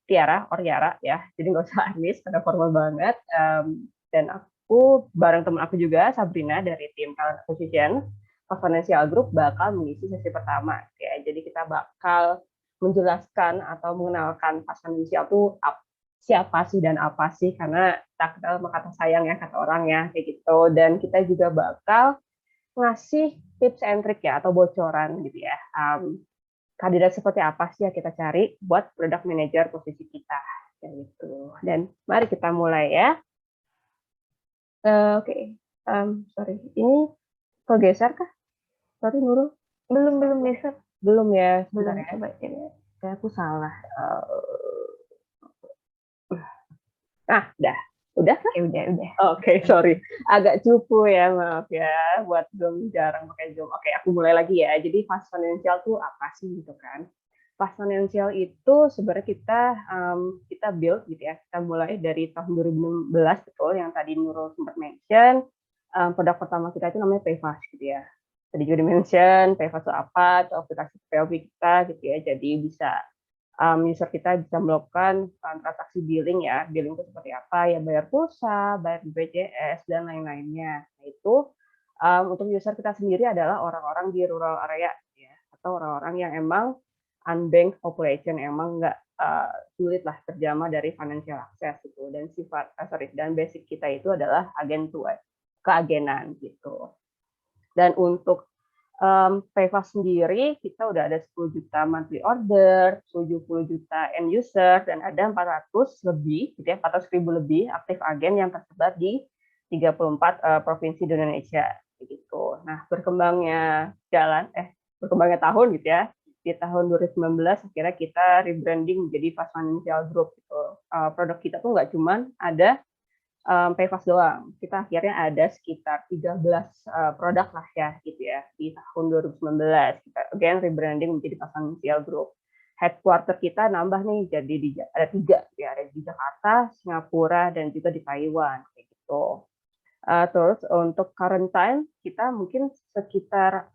Tiara, or Yara ya, jadi nggak usah Anis, karena formal banget. Dan aku bareng teman aku juga, Sabrina dari tim Talent Acquisition, Fast Financial Group bakal mengisi sesi pertama. Ya, jadi kita bakal menjelaskan atau mengenalkan Fast Financial itu siapa sih dan apa sih, karena tak kenal maka kata sayang ya kata orang ya, kayak gitu. Dan kita juga bakal ngasih tips and trick ya atau bocoran gitu ya. Kandidat seperti apa sih yang kita cari buat product manager posisi kita kayak gitu. Dan mari kita mulai ya. Oke. Sorry, ini kegeser kah? Sorry Nurul. Belum bisa. Belum ya, sebentar Belum ya. coba ini. Kayak aku salah. Udah. Udah kah? Ya udah. Oke, sorry. Agak cupu ya, maaf ya. Buat Zoom jarang pakai Zoom. Oke, aku mulai lagi ya. Jadi fast financial tuh apa sih gitu kan? Fast financial itu sebenarnya kita build gitu ya. Kita mulai dari tahun 2016 betul yang tadi Nurul sempat mention. Produk pertama kita itu namanya PayFast gitu ya. Tadi juga di-mention PayFast itu apa? Itu aplikasi POB kita gitu ya. Jadi bisa user kita bisa melakukan transaksi billing ya. Billing itu seperti apa ya, bayar pulsa, bayar BPJS, dan lain-lainnya. Nah, itu untuk user kita sendiri adalah orang-orang di rural area ya, atau orang-orang yang emang unbanked population, emang nggak sulit lah terjamah dari financial access itu. Dan dan basic kita itu adalah keagenan gitu. Dan untuk PayFast sendiri kita udah ada 10 juta monthly order, 70 juta end user, dan ada 400 lebih, gitu ya, 400.000 lebih aktif agen yang tersebar di 34 provinsi di Indonesia. Gitu. Nah, berkembangnya tahun gitu ya, di tahun 2019 akhirnya kita rebranding menjadi Fast Financial Group. Gitu. Produk kita tuh nggak cuma ada PayFast doang. Kita akhirnya ada sekitar 13 produk lah ya gitu ya di tahun 2019. Kita again rebranding menjadi Financial Group. Headquarter kita nambah nih jadi ada 3 ya, ada di Jakarta, Singapura, dan juga di Taiwan kayak gitu. Terus untuk current time kita mungkin sekitar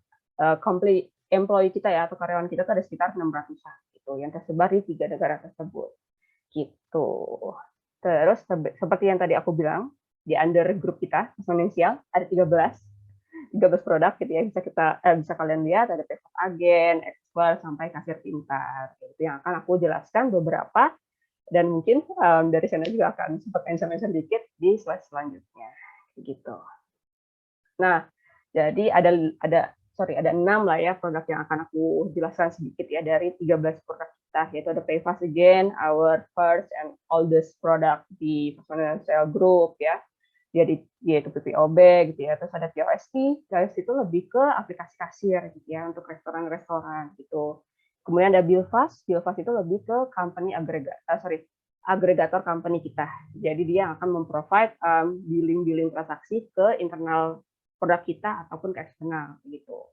complete employee kita ya atau karyawan kita tuh ada sekitar 600-an gitu yang tersebar di 3 negara tersebut gitu. Terus seperti yang tadi aku bilang, di under grup kita, Exponential, ada 13 produk gitu ya, bisa kalian lihat, ada PayPal Agen, Expert, sampai kasir pintar. Itu yang akan aku jelaskan beberapa, dan mungkin dari sana juga akan sempat mention dikit di slide selanjutnya. Gitu. Nah, jadi ada 6 lah ya produk yang akan aku jelaskan sedikit ya dari 13 produk kita, yaitu ada PayFast Again, our first and oldest product di Financial Group ya. Jadi yaitu PPOB gitu ya. Terus ada POST, itu lebih ke aplikasi kasir gitu ya untuk restoran-restoran gitu. Kemudian ada Billfast itu lebih ke company agregator company kita. Jadi dia akan memprovide billing transaksi ke internal produk kita ataupun ke eksternal gitu.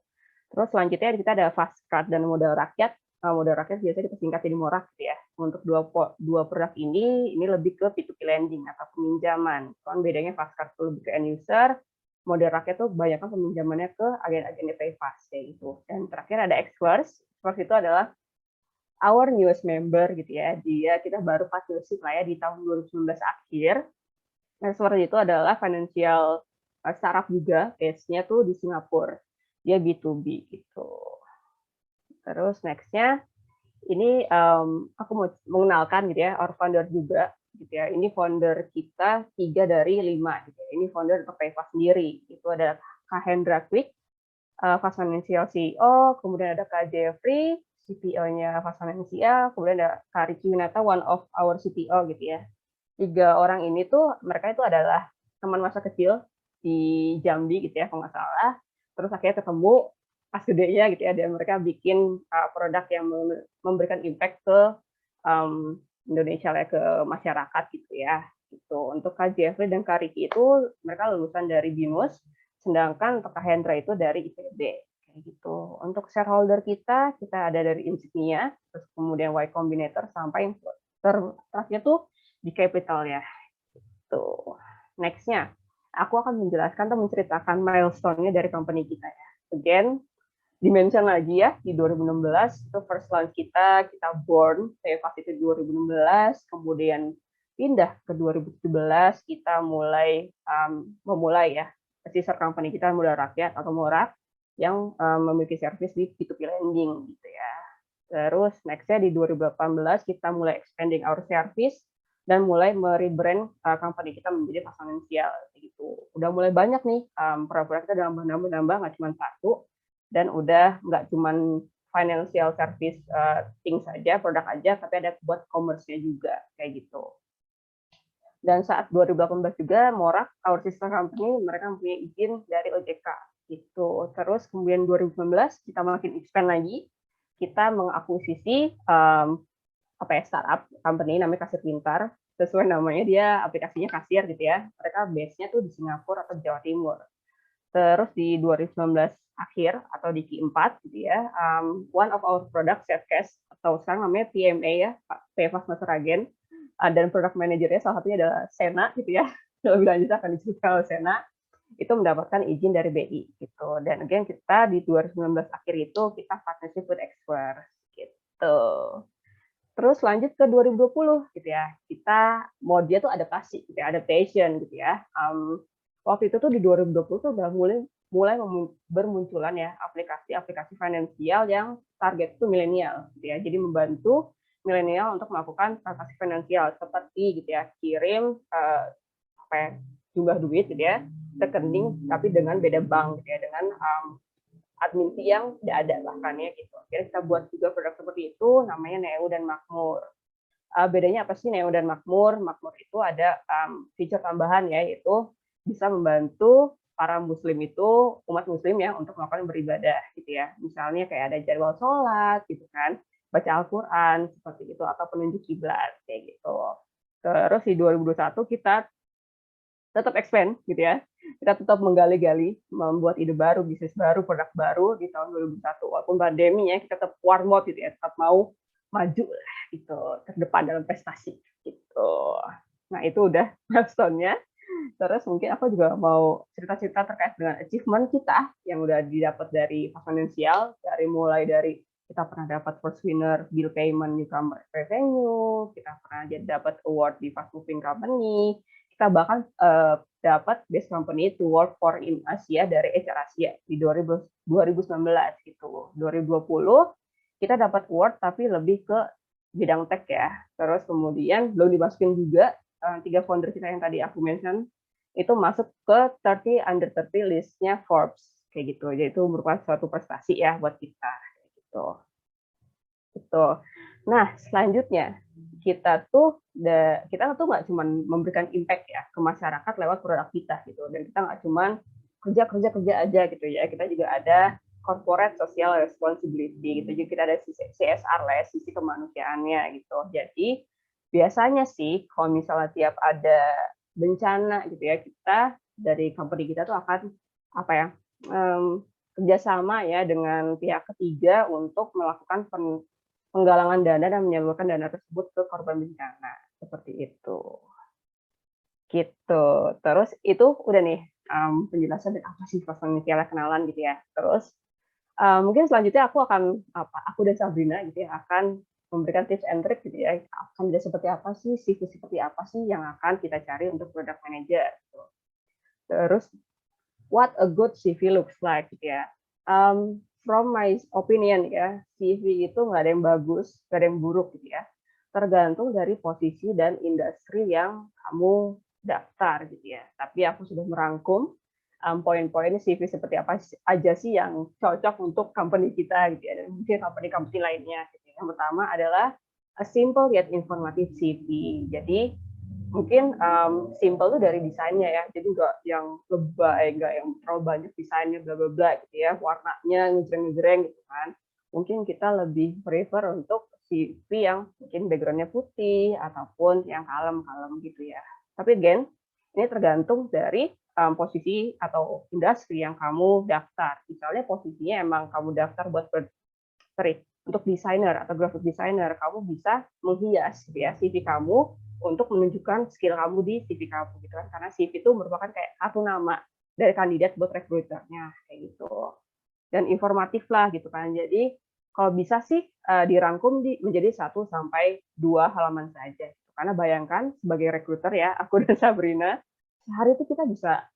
Terus selanjutnya kita ada fast card dan modal rakyat. Modal rakyat biasanya kita singkat jadi MORAK gitu ya. Untuk dua produk ini lebih ke P2P lending atau peminjaman. Kan bedanya fast card itu lebih ke end user, modal rakyat tuh banyak kan peminjamannya ke agen-agen PayFast kayak gitu. Dan terakhir ada Xverse. Xverse itu adalah our newest member gitu ya. Kita baru partnership lah ya di tahun 2019 akhir. Nah, seperti itu adalah financial startup juga, base-nya tuh di Singapura. Dia B2B gitu. Terus next-nya, ini aku mau mengenalkan gitu ya, our founder juga gitu ya. Ini founder kita 3 dari 5 gitu ya. Ini founder untuk PayFast sendiri. Itu ada Kak Hendra Quick, Fast Financial CEO, kemudian ada Kak Jeffrey, CPO-nya Fast Financial, kemudian ada Kak Ricky Winata, one of our CPO gitu ya. 3 orang ini tuh mereka itu adalah teman masa kecil di Jambi gitu ya kalau nggak salah. Terus akhirnya ketemu pas gedenya gitu ya, dan mereka bikin produk yang memberikan impact ke Indonesia ya, ke masyarakat gitu ya. Gitu. Untuk Kak Jeffrey dan Kak Ricky itu mereka lulusan dari BINUS, sedangkan untuk Kak Hendra itu dari IPB. Kayak gitu. Untuk shareholder kita ada dari Insignia, terus kemudian Y Combinator, sampai terakhir tuh di capital ya. Tuh. Next-nya, aku akan menjelaskan atau menceritakan milestone-nya dari company kita ya. Again, dimension lagi ya di 2016 itu first launch kita born pas itu 2016, kemudian pindah ke 2017 kita memulai ya sister company kita Muda Rakyat atau Morak yang memiliki service di P2P lending gitu ya. Terus nextnya di 2018 kita mulai expanding our service dan mulai merebrand company kita menjadi Financial gitu. Udah mulai banyak nih produk-produk kita nambah nggak cuma satu, dan udah nggak cuma financial service things saja, produk aja, tapi ada buat commerce-nya juga kayak gitu. Dan saat 2018 juga Morak, our sister company, mereka mempunyai izin dari OJK gitu. Terus kemudian 2019 kita makin expand lagi, kita mengakuisisi startup company namanya Kasir Pintar. Sesuai namanya dia aplikasinya kasir gitu ya. Mereka base-nya tuh di Singapura atau Jawa Timur. Terus di 2019 akhir atau di Q4 gitu ya, one of our product Safecast atau sekarang namanya PMA ya, Pevas Master Agent, dan product manajernya salah satunya adalah Sena gitu ya. Lebih lanjut akan diceritakan oleh Sena, itu mendapatkan izin dari BI gitu. Dan again kita di 2019 akhir itu kita partnership with Expert gitu. Terus lanjut ke 2020 gitu ya, kita mau dia tuh adaptasi gitu ya, adaptation gitu ya. Waktu itu tuh di 2020 tuh udah mulai bermunculan ya aplikasi-aplikasi finansial yang target itu milenial gitu ya. Jadi membantu milenial untuk melakukan transaksi finansial seperti gitu ya, kirim jumlah duit gitu ya, rekening tapi dengan beda bank gitu ya, dengan admin fee yang tidak ada bahkan ya gitu. Akhirnya kita buat juga produk seperti itu namanya Neo dan Makmur. Bedanya apa sih Neo dan Makmur? Makmur itu ada fitur tambahan ya, yaitu bisa membantu para muslim itu, umat muslim ya, untuk melakukan beribadah gitu ya. Misalnya kayak ada jadwal sholat gitu kan, baca Al-Quran seperti itu, atau penunjuk kiblat kayak gitu. Terus di 2021 kita tetap expand gitu ya. Kita tetap menggali-gali, membuat ide baru, bisnis baru, produk baru di tahun 2021. Walaupun pandemi ya, kita tetap war mode gitu ya, tetap mau maju gitu, terdepan dalam prestasi gitu. Nah, itu udah milestone-nya. Terus mungkin aku juga mau cerita-cerita terkait dengan achievement kita yang udah didapat dari Financial, mulai dari kita pernah dapat first winner bill payment di Commerce Revenue, kita pernah dapat award di Fast Moving Company, kita bahkan dapat Best Company to Work for in Asia dari HR Asia di 2019 gitu. 2020 kita dapat award tapi lebih ke bidang tech ya. Terus kemudian belum dimasukin juga 3 founder kita yang tadi aku mention itu masuk ke 30 under 30 listnya Forbes kayak gitu. Jadi itu merupakan suatu prestasi ya buat kita gitu. Gitu. Nah, selanjutnya kita tuh nggak cuma memberikan impact ya ke masyarakat lewat produk kita gitu, dan kita nggak cuma kerja aja gitu ya, kita juga ada corporate social responsibility gitu, jadi kita ada CSR lah ya, sisi kemanusiaannya gitu. Jadi biasanya sih kalau misalnya tiap ada bencana gitu ya, kita dari company kita tuh akan apa ya, kerjasama ya dengan pihak ketiga untuk melakukan penggalangan dana dan menyalurkan dana tersebut ke korban bencana, seperti itu. Gitu. Terus itu udah nih penjelasan dan apa sih Financial kenalan gitu ya. Terus mungkin selanjutnya aku dan Sabrina gitu ya akan memberikan tips and trick gitu ya. Akan seperti apa sih, CV seperti apa sih yang akan kita cari untuk product manager gitu. Terus what a good CV looks like gitu ya. From my opinion ya, CV itu nggak ada yang bagus, nggak ada yang buruk gitu ya. Tergantung dari posisi dan industri yang kamu daftar gitu ya. Tapi aku sudah merangkum poin-poin CV seperti apa aja sih yang cocok untuk company kita gitu ya, dan mungkin company-company lainnya. Gitu. Yang pertama adalah a simple yet informative CV. Jadi mungkin simple tuh dari desainnya ya, jadi nggak yang lebay, nggak yang terlalu banyak desainnya bla bla bla gitu ya, warnanya ngejreng-ngejreng gitu kan. Mungkin kita lebih prefer untuk CV yang mungkin backgroundnya putih ataupun yang kalem-kalem gitu ya. Tapi again, ini tergantung dari posisi atau industri yang kamu daftar. Misalnya posisinya emang kamu daftar buat untuk desainer atau graphic designer, kamu bisa menghias gitu ya CV kamu untuk menunjukkan skill kamu di CV kamu gitu kan, karena CV itu merupakan kayak kartu nama dari kandidat buat rekruternya kayak gitu. dan informatif lah gitu kan. Jadi kalau bisa sih dirangkum menjadi 1 sampai 2 halaman saja. Karena bayangkan sebagai recruiter ya, aku dan Sabrina, sehari itu kita bisa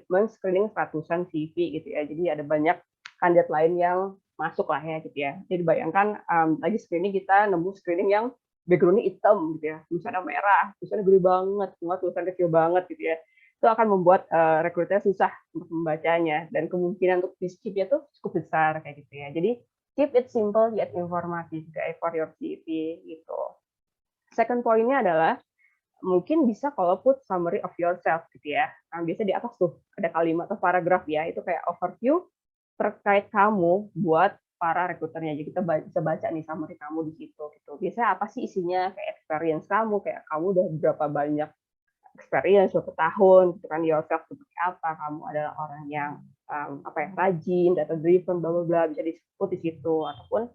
men-screening ratusan CV gitu ya. Jadi ada banyak kandidat lain yang masuk lah ya gitu ya. Jadi bayangkan lagi screening kita nemu screening yang background-nya hitam gitu ya, tulisannya merah, tulisannya gede banget, semua tulisan kecil banget gitu ya. Itu akan membuat recruiter susah untuk membacanya dan kemungkinan untuk di-skip-nya tuh cukup besar kayak gitu ya. Jadi keep it simple yet informatif guys for your CV gitu. Second poinnya adalah mungkin bisa kalau put summary of yourself gitu ya. Nah, biasa di atas tuh ada kalimat atau paragraf ya, itu kayak overview terkait kamu buat para rekruternya. Jadi kita bisa baca nih summary kamu di situ gitu. Biasanya apa sih isinya, kayak experience kamu, kayak kamu udah berapa banyak experience, berapa tahun gitu kan, yourself seperti apa, kamu adalah orang yang rajin, data driven, bla bla bla, bisa disebut di situ, ataupun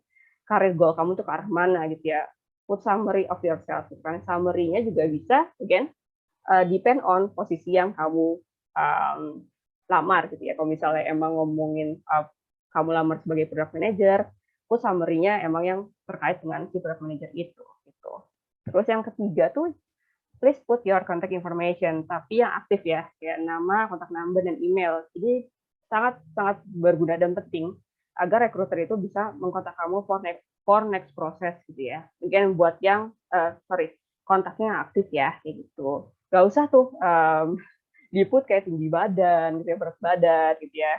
karir goal kamu tuh ke arah mana gitu ya. Put summary of yourself gitu kan. Summary-nya juga bisa again depend on posisi yang kamu lamar gitu ya. Kalau misalnya emang ngomongin kamu lamar sebagai product manager, put summary-nya emang yang terkait dengan si product manager itu gitu. Terus yang ketiga tuh please put your contact information, tapi yang aktif ya, kayak nama, kontak number, dan email. Jadi sangat berguna dan penting agar recruiter itu bisa mengkontak kamu for next process gitu ya. Mungkin buat yang kontaknya yang aktif ya, kayak gitu. Gak usah tuh di-put kayak tinggi badan, gitu ya, berat badan, gitu ya.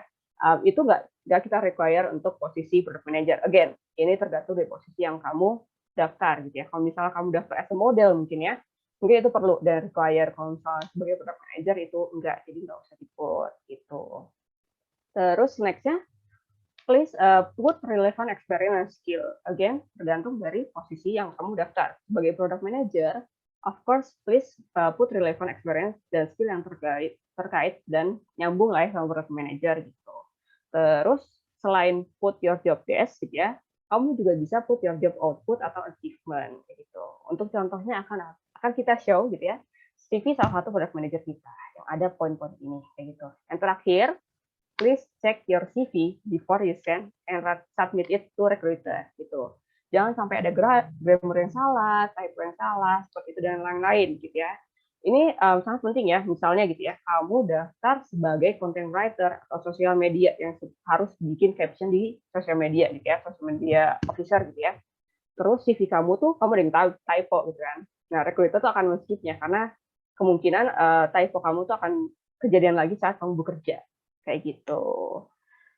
Itu nggak kita require untuk posisi product manager. Again, ini tergantung dari posisi yang kamu daftar gitu ya. Kalau misalnya kamu daftar as a model mungkin ya, mungkin itu perlu dan require. Kalau misalnya sebagai product manager itu enggak, jadi nggak usah di-put gitu. Terus nextnya, please put relevant experience and skill. Again, tergantung dari posisi yang kamu daftar. Sebagai product manager, of course, please put relevant experience dan skill yang terkait dan nyambung lah ya sama product manager gitu. Terus selain put your job desk gitu ya, kamu juga bisa put your job output atau achievement gitu. Untuk contohnya akan kita show gitu ya, CV salah satu product manager kita yang ada poin-poin ini kayak gitu. Yang terakhir, please check your CV before you send and submit it to recruiter gitu. Jangan sampai ada grammar yang salah, typo yang salah, seperti itu dan lain-lain gitu ya. Ini sangat penting ya, misalnya gitu ya, kamu daftar sebagai content writer atau sosial media yang harus bikin caption di sosial media gitu ya, sosial media officer gitu ya. Terus CV kamu tuh kamu ada yang typo gitu kan. Nah, recruiter tuh akan men-skipnya karena kemungkinan typo kamu tuh akan kejadian lagi saat kamu bekerja. Kayak gitu.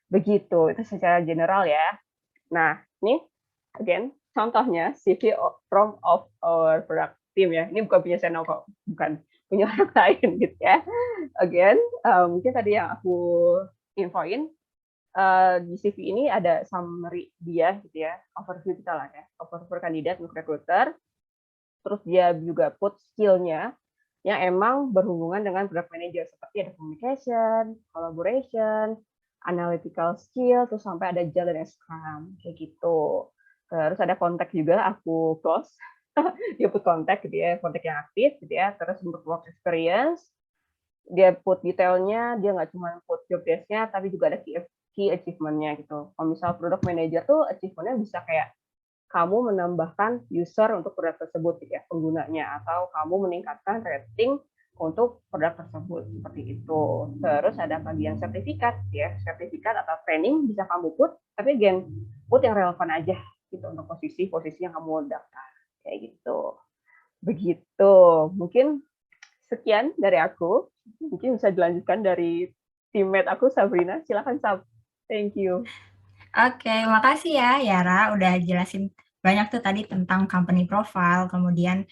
Begitu, itu secara general ya. Nah, ini again contohnya CV from of our product team ya. Ini bukan punya saya kok, bukan punya orang lain gitu ya. Again, mungkin tadi yang aku infoin di CV ini ada summary dia gitu ya, overview kita lah ya, overview kandidat untuk recruiter. Terus dia juga put skill-nya yang emang berhubungan dengan product manager, seperti ada communication, collaboration, analytical skill, terus sampai ada agile dan scrum kayak gitu. Terus ada kontak juga, aku close. Dia put kontak gitu ya, kontak yang aktif gitu ya. Terus untuk work experience, dia put detailnya, dia nggak cuma put job desk-nya, tapi juga ada key achievement-nya gitu. Kalau misal product manager tuh achievement-nya bisa kayak kamu menambahkan user untuk produk tersebut gitu ya, penggunanya, atau kamu meningkatkan rating untuk produk tersebut seperti itu. Terus ada bagian sertifikat ya, sertifikat atau training bisa kamu put, tapi again put yang relevan aja gitu untuk posisi-posisi yang kamu daftar kayak gitu. Begitu. Mungkin sekian dari aku. Mungkin bisa dilanjutkan dari teammate aku Sabrina. Silakan Sab. Thank you. Oke, makasih ya Yara udah jelasin banyak tuh tadi tentang company profile, kemudian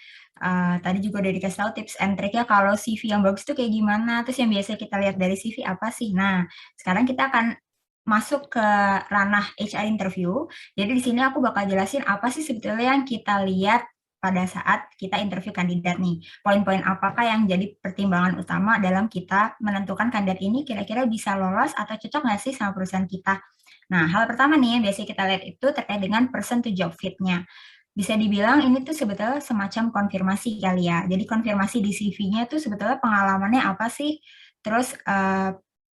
tadi juga udah dikasih tahu tips and triknya kalau CV yang bagus tuh kayak gimana, terus yang biasa kita lihat dari CV apa sih. Nah, sekarang kita akan masuk ke ranah HR interview. Jadi di sini aku bakal jelasin apa sih sebetulnya yang kita lihat pada saat kita interview kandidat nih. Poin-poin apakah yang jadi pertimbangan utama dalam kita menentukan kandidat ini kira-kira bisa lolos atau cocok nggak sih sama perusahaan kita. Nah, hal pertama nih yang biasanya kita lihat itu terkait dengan person to job fit-nya. Bisa dibilang ini tuh sebetulnya semacam konfirmasi kali ya. Jadi konfirmasi di CV-nya tuh sebetulnya pengalamannya apa sih? Terus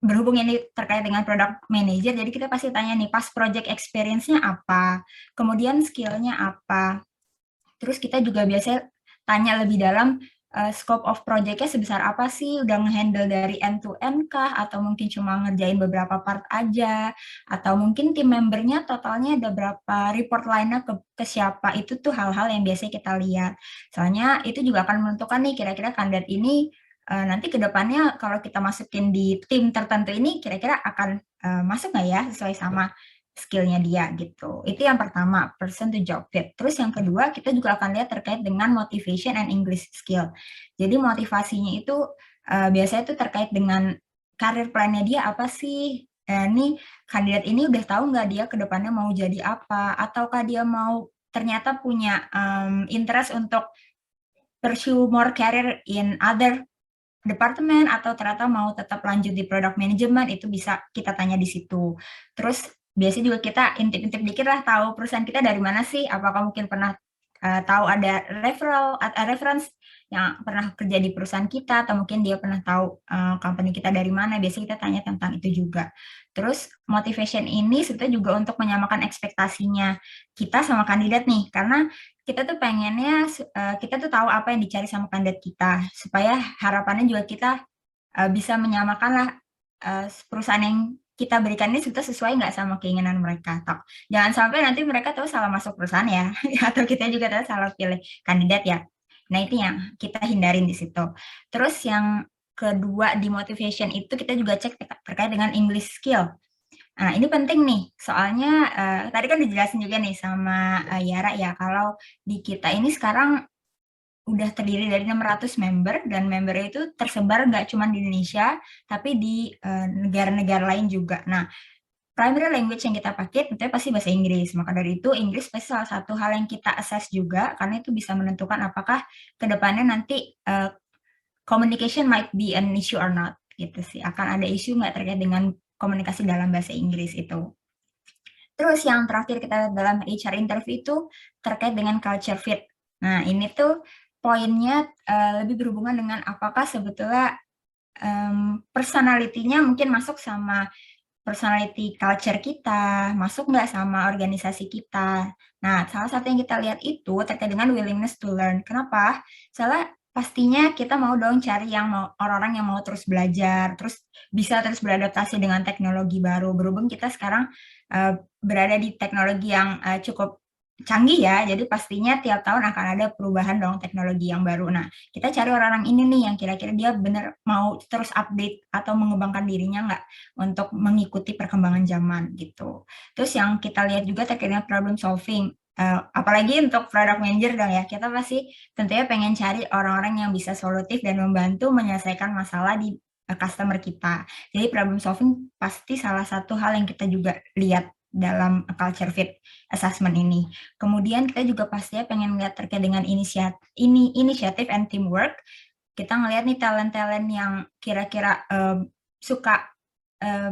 berhubung ini terkait dengan product manager, jadi kita pasti tanya nih, pas project experience-nya apa, kemudian skill-nya apa. Terus kita juga biasanya tanya lebih dalam, scope of project-nya sebesar apa sih, udah nge-handle dari end to end kah, atau mungkin cuma ngerjain beberapa part aja, atau mungkin tim membernya totalnya ada berapa, report line-nya ke siapa, itu tuh hal-hal yang biasanya kita lihat. Soalnya itu juga akan menentukan nih kira-kira kandidat ini nanti ke depannya kalau kita masukin di tim tertentu ini kira-kira akan masuk nggak ya sesuai sama skill-nya dia gitu. Itu yang pertama, person to job fit. Terus yang kedua, kita juga akan lihat terkait dengan motivation and English skill. Jadi motivasinya itu biasanya itu terkait dengan karir plan-nya dia apa sih? Nih kandidat ini udah tahu nggak dia ke depannya mau jadi apa? Ataukah dia mau ternyata punya interest untuk pursue more career in other departemen, atau ternyata mau tetap lanjut di product management, itu bisa kita tanya di situ. Terus biasanya juga kita intip-intip dikit lah, tahu perusahaan kita dari mana sih, apakah mungkin pernah tahu ada reference yang pernah kerja di perusahaan kita, atau mungkin dia pernah tahu company kita dari mana, biasanya kita tanya tentang itu juga. Terus motivation ini sebetulnya juga untuk menyamakan ekspektasinya kita sama kandidat nih, karena kita tuh pengennya kita tuh tahu apa yang dicari sama kandidat kita, supaya harapannya juga kita bisa menyamakan lah perusahaan yang kita berikan ini sebetulnya sesuai nggak sama keinginan mereka. Jangan sampai nanti mereka tahu salah masuk perusahaan ya, atau kita juga tahu salah pilih kandidat ya. Nah itu yang kita hindarin di situ. Terus yang kedua di motivation itu kita juga cek terkait dengan English skill. Nah, ini penting nih, soalnya tadi kan dijelasin juga nih sama Yara ya, kalau di kita ini sekarang udah terdiri dari 600 member, dan member itu tersebar nggak cuma di Indonesia, tapi di negara-negara lain juga. Nah, primary language yang kita pakai tentunya pasti bahasa Inggris. Maka dari itu, Inggris pasti salah satu hal yang kita assess juga, karena itu bisa menentukan apakah kedepannya nanti communication might be an issue or not, gitu sih. Akan ada isu nggak terkait dengan komunikasi dalam bahasa Inggris itu. Terus yang terakhir kita lihat dalam HR interview itu terkait dengan culture fit. Nah, ini tuh poinnya lebih berhubungan dengan apakah sebetulnya personality-nya mungkin masuk sama personality culture kita, masuk nggak sama organisasi kita. Nah, salah satu yang kita lihat itu terkait dengan willingness to learn. Kenapa? Soalnya pastinya kita mau dong cari yang mau orang-orang yang mau terus belajar, terus bisa terus beradaptasi dengan teknologi baru. Berhubung kita sekarang berada di teknologi yang cukup canggih ya, jadi pastinya tiap tahun akan ada perubahan dong teknologi yang baru. Nah, kita cari orang-orang ini nih yang kira-kira dia benar mau terus update atau mengembangkan dirinya nggak untuk mengikuti perkembangan zaman gitu. Terus yang kita lihat juga terkait dengan problem solving. Apalagi untuk product manager dong ya, kita pasti tentunya pengen cari orang-orang yang bisa solutif dan membantu menyelesaikan masalah di customer kita. Jadi problem solving pasti salah satu hal yang kita juga lihat dalam culture fit assessment ini. Kemudian kita juga pastinya pengen lihat terkait dengan inisiatif and teamwork. Kita ngelihat nih talent-talent yang kira-kira suka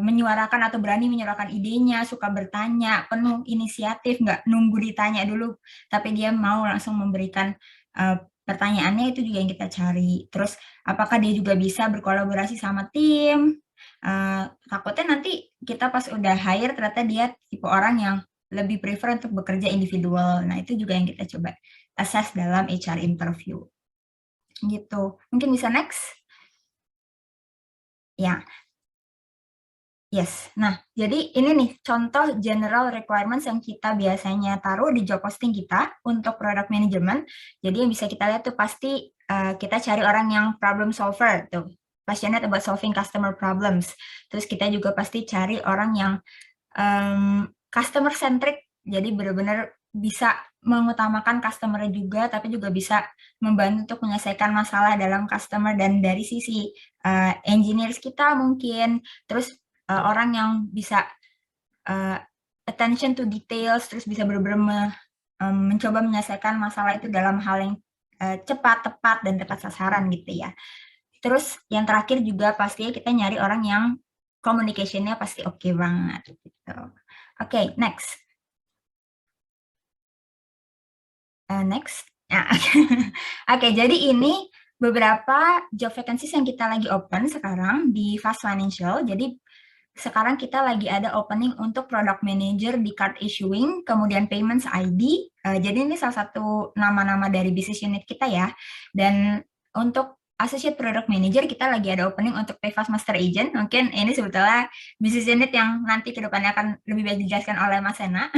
menyuarakan atau berani menyuarakan idenya, suka bertanya, penuh inisiatif, nggak nunggu ditanya dulu, tapi dia mau langsung memberikan pertanyaannya, itu juga yang kita cari. Terus apakah dia juga bisa berkolaborasi sama tim? Takutnya nanti kita pas udah hire ternyata dia tipe orang yang lebih prefer untuk bekerja individual. Nah, itu juga yang kita coba assess dalam HR interview. Gitu. Mungkin bisa next? Ya. Yes. Nah, jadi ini nih contoh general requirements yang kita biasanya taruh di job posting kita untuk product management. Jadi yang bisa kita lihat tuh pasti kita cari orang yang problem solver tuh, passionate about solving customer problems. Terus kita juga pasti cari orang yang customer centric, jadi benar-benar bisa mengutamakan customer juga, tapi juga bisa membantu untuk menyelesaikan masalah dalam customer, dan dari sisi engineers kita mungkin, terus orang yang bisa attention to details, terus bisa benar-benar mencoba menyelesaikan masalah itu dalam hal yang cepat, tepat, dan tepat sasaran gitu ya. Terus yang terakhir juga pastinya kita nyari orang yang communication-nya pasti oke banget gitu. Oke, next. Next. Nah, oke, jadi ini beberapa job vacancies yang kita lagi open sekarang di Fast Financial. Jadi sekarang kita lagi ada opening untuk product manager di card issuing, kemudian payments ID. Jadi ini salah satu nama-nama dari business unit kita ya. Dan untuk associate product manager kita lagi ada opening untuk PayFast Master Agent. Mungkin ini sebetulnya business unit yang nanti ke depannya akan lebih baik dijelaskan oleh Mas Sena.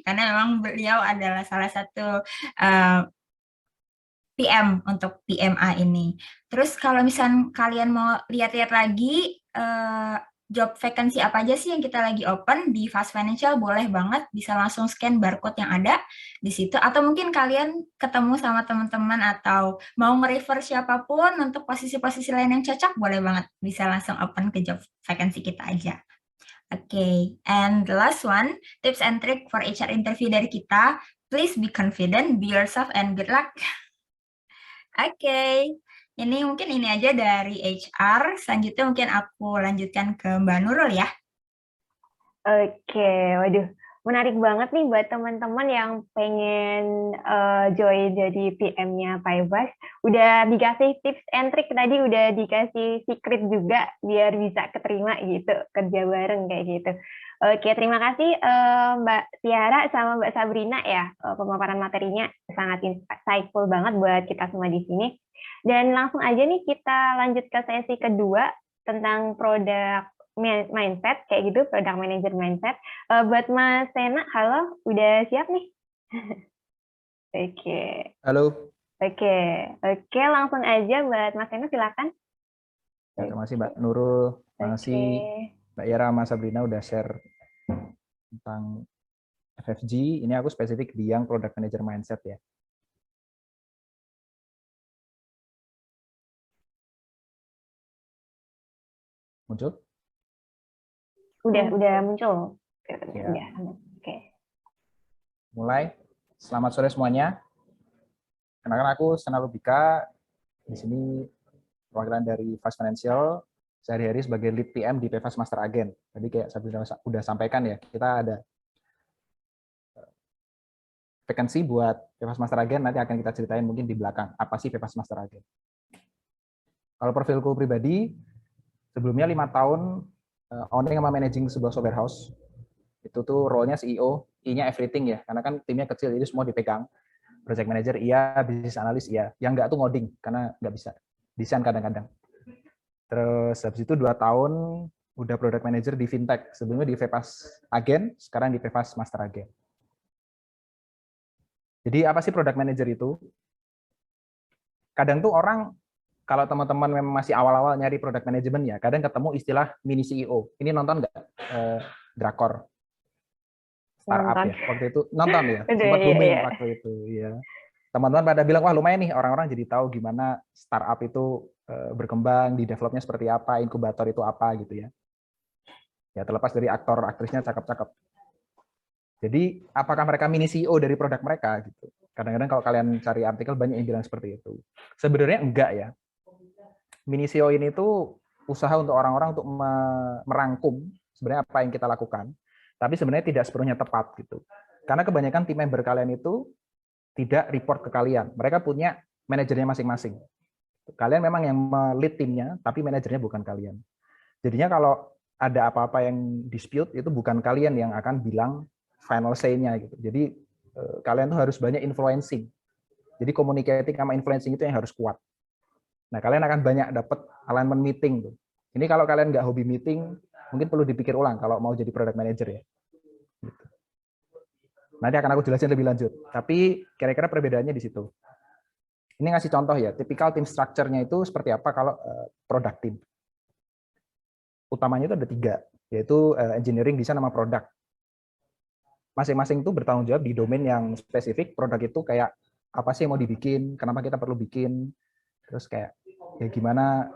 Karena memang beliau adalah salah satu PM untuk PMA ini. Terus kalau misalnya kalian mau lihat-lihat lagi job vacancy apa aja sih yang kita lagi open di Fast Financial, boleh banget bisa langsung scan barcode yang ada di situ. Atau mungkin kalian ketemu sama teman-teman atau mau nge-refer siapapun untuk posisi-posisi lain yang cocok, boleh banget bisa langsung open ke job vacancy kita aja. Oke, and the last one, tips and trick for HR interview dari kita. Please be confident, be yourself, and good luck. Oke, ini mungkin ini aja dari HR. Selanjutnya mungkin aku lanjutkan ke Mbak Nurul ya. Oke, waduh, menarik banget nih buat teman-teman yang pengen join jadi PM-nya PayFast. Udah dikasih tips and trick tadi, udah dikasih secret juga biar bisa keterima gitu, kerja bareng kayak gitu. Oke, terima kasih Mbak Tiara sama Mbak Sabrina ya, pemaparan materinya sangat insightful banget buat kita semua di sini. Dan langsung aja nih kita lanjut ke sesi kedua tentang produk mindset, kayak gitu, product manager mindset. Buat Mas Sena, halo, udah siap nih? Oke. Halo. Oke, langsung aja buat Mas Sena, silakan. Terima kasih Mbak Nurul, terima kasih Mbak Yara sama Sabrina udah share tentang FFG. Ini aku spesifik di yang product manager mindset ya. Muncul? Udah muncul. Ya. Oke. Mulai. Selamat sore semuanya. Kenalkan aku Sena Lubika. Di sini perwakilan dari Fast Financial. Sehari-hari sebagai lead PM di PayFast Master Agent. Tadi kayak Sabrina udah sampaikan ya, kita ada vacancy buat PayFast Master Agent. Nanti akan kita ceritain mungkin di belakang. Apa sih PayFast Master Agent? Kalau profilku pribadi, sebelumnya 5 tahun owning sama managing sebuah software house. Itu tuh role-nya CEO, I-nya everything ya, karena kan timnya kecil, jadi semua dipegang. Project manager iya, business analyst iya. Yang enggak tuh ngoding, karena nggak bisa. Desain kadang-kadang. Terus habis itu 2 tahun udah product manager di fintech. Sebelumnya di PayFast Agent, sekarang di PayFast Master Agent. Jadi apa sih product manager itu? Kadang tuh orang, kalau teman-teman memang masih awal-awal nyari product management ya, kadang ketemu istilah mini CEO. Ini nonton nggak drakor startup ya? Waktu itu nonton ya, sempat booming waktu itu ya. Teman-teman pada bilang, wah lumayan nih orang-orang jadi tahu gimana startup itu berkembang, di developnya seperti apa, inkubator itu apa gitu ya. Ya terlepas dari aktor aktrisnya cakep-cakep. Jadi apakah mereka mini CEO dari produk mereka gitu? Kadang-kadang kalau kalian cari artikel banyak yang bilang seperti itu. Sebenarnya enggak ya. Mini CEO ini tuh usaha untuk orang-orang untuk merangkum sebenarnya apa yang kita lakukan, tapi sebenarnya tidak sepenuhnya tepat gitu. Karena kebanyakan tim member kalian itu tidak report ke kalian. Mereka punya manajernya masing-masing. Kalian memang yang lead timnya, tapi manajernya bukan kalian. Jadinya kalau ada apa-apa yang dispute, itu bukan kalian yang akan bilang final say-nya gitu. Jadi kalian tuh harus banyak influencing. Jadi communicating sama influencing itu yang harus kuat. Nah, kalian akan banyak dapat alignment meeting tuh. Ini kalau kalian nggak hobi meeting, mungkin perlu dipikir ulang kalau mau jadi product manager ya. Gitu. Nanti akan aku jelasin lebih lanjut. Tapi kira-kira perbedaannya di situ. Ini ngasih contoh ya, tipikal team structure-nya itu seperti apa kalau product team. Utamanya itu ada 3, yaitu engineering, design, sama product. Masing-masing itu bertanggung jawab di domain yang spesifik. Produk itu kayak apa sih yang mau dibikin, kenapa kita perlu bikin, terus kayak ya gimana